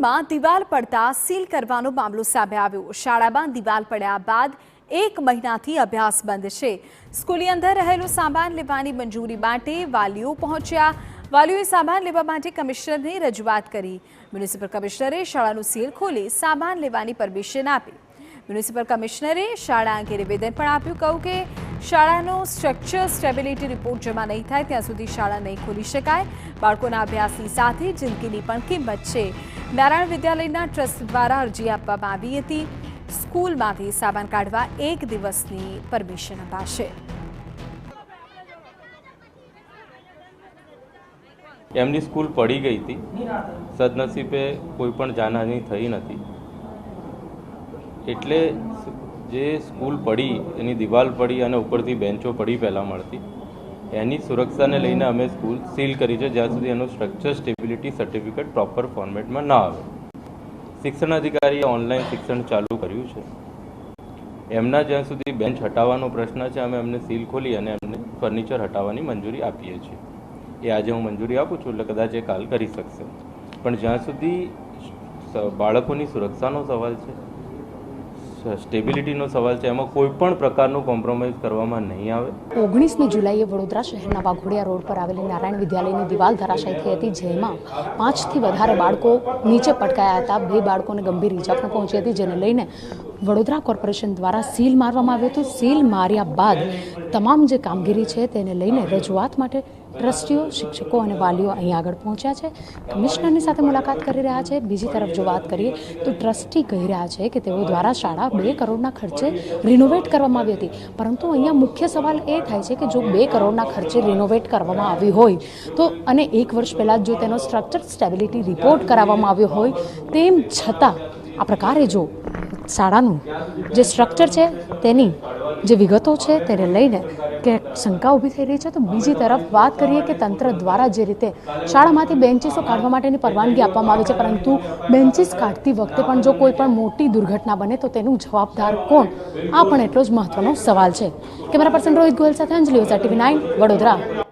સ્કૂલમાં દિવાલ પડતા સીલ કરવાનો મામલો સામે આવ્યો। શાળામાં દિવાલ પડ્યા બાદ 1 મહિનાથી અભ્યાસ બંધ છે। સ્કૂલની અંદર રહેલો સામાન લેવાની મંજૂરી માટે વાલીઓ પહોંચ્યા। વાલીઓએ સામાન લેવા માટે કમિશનરને રજૂઆત કરી। મ્યુનિસિપલ કમિશનરે શાળાનું સીલ ખોલી સામાન લેવાની પરમિશન આપી। મ્યુનિસિપલ કમિશનરે શાળા અંગે નિવેદન પણ આપ્યું। કહ્યું કે શાળાનો સ્ટ્રક્ચર સ્ટેબિલિટી રિપોર્ટ જમા નહીં થાય ત્યાં સુધી શાળા નહીં ખોલી શકાય। બાળકોના અભ્યાસની સાથે જિંદગીની પણ કિંમત છે। નારાયણ વિદ્યાલયના ટ્રસ્ટ દ્વારા અરજી આપવામાં આવી હતી। સ્કૂલમાંથી સામાન કાઢવા 1 દિવસની પરમિશન અપાશે। એમની સ્કૂલ પડી ગઈ હતી, સદનસીબે કોઈ પણ જાનહાનિ થઈ નથી। એટલે જે સ્કૂલ પડી એની દિવાલ પડી અને ઉપરથી બેન્ચો પડી પહેલાં મળતી એની સુરક્ષાને લઈને અમે સ્કૂલ સીલ કરી છે જ્યાં સુધી એનું સ્ટ્રક્ચર સ્ટેબિલિટી સર્ટિફિકેટ પ્રોપર ફોર્મેટમાં ના આવે। શિક્ષણ અધિકારીએ ઓનલાઈન શિક્ષણ ચાલુ કર્યું છે। એમના જ્યાં સુધી બેન્ચ હટાવવાનો પ્રશ્ન છે અમે એમને સીલ ખોલી અને એમને ફર્નિચર હટાવવાની મંજૂરી આપીએ છીએ। એ આજે હું મંજૂરી આપું છું એટલે કદાચ એ કાલ કરી શકશે, પણ જ્યાં સુધી બાળકોની સુરક્ષાનો સવાલ છે, સ્ટેબિલિટીનો સવાલ છે, એમાં કોઈ પણ પ્રકારનું કોમ્પ્રોમાઇઝ કરવામાં નહીં આવે। 19મી જુલાઈએ વડોદરા શહેરના વાઘોડિયા રોડ પર આવેલી નારાયણ વિદ્યાલયની દિવાલ ધરાશાયી થઈ હતી, જેમાં 5થી વધારે બાળકો નીચે પટકાયા હતા। 2 બાળકોને ગંભીર ઈજા પણ પહોંચી હતી, જેને લઈને વડોદરા કોર્પોરેશન દ્વારા સીલ મારવામાં આવ્યું હતું। સીલ માર્યા બાદ તમામ જે કામગીરી છે તેને લઈને રજૂઆત માટે ટ્રસ્ટીઓ, શિક્ષકો અને વાલીઓ અહીં આગળ પહોંચ્યા છે। કમિશનરની સાથે મુલાકાત કરી રહ્યા છે। બીજી તરફ જો વાત કરીએ તો ટ્રસ્ટી કહી રહ્યા છે કે તેઓ દ્વારા શાળા 2 કરોડના ખર્ચે રિનોવેટ કરવામાં આવી હતી, પરંતુ અહીંયા મુખ્ય સવાલ એ થાય છે કે જો 2 કરોડના ખર્ચે રિનોવેટ કરવામાં આવી હોય તો અને 1 વર્ષ પહેલાં જો તેનો સ્ટ્રક્ચર સ્ટેબિલિટી રિપોર્ટ કરાવવામાં આવ્યો હોય તેમ છતાં આ પ્રકારે જો શાળાનું જે સ્ટ્રક્ચર છે તેની જે વિગતો છે તેને લઈને કે શંકા ઊભી થઈ રહી છે। તો બીજી તરફ વાત કરીએ કે તંત્ર દ્વારા જે રીતે શાળામાંથી બેન્ચીસો કાઢવા માટેની પરવાનગી આપવામાં આવી છે, પરંતુ બેન્ચીસ કાઢતી વખતે પણ જો કોઈ પણ મોટી દુર્ઘટના બને તો તેનું જવાબદાર કોણ, આ પણ એટલો જ મહત્વનો સવાલ છે। કેમેરા પર્સન રોહિત ગોયલ સાથે અંજલિ ઓઝા, TV9 વડોદરા।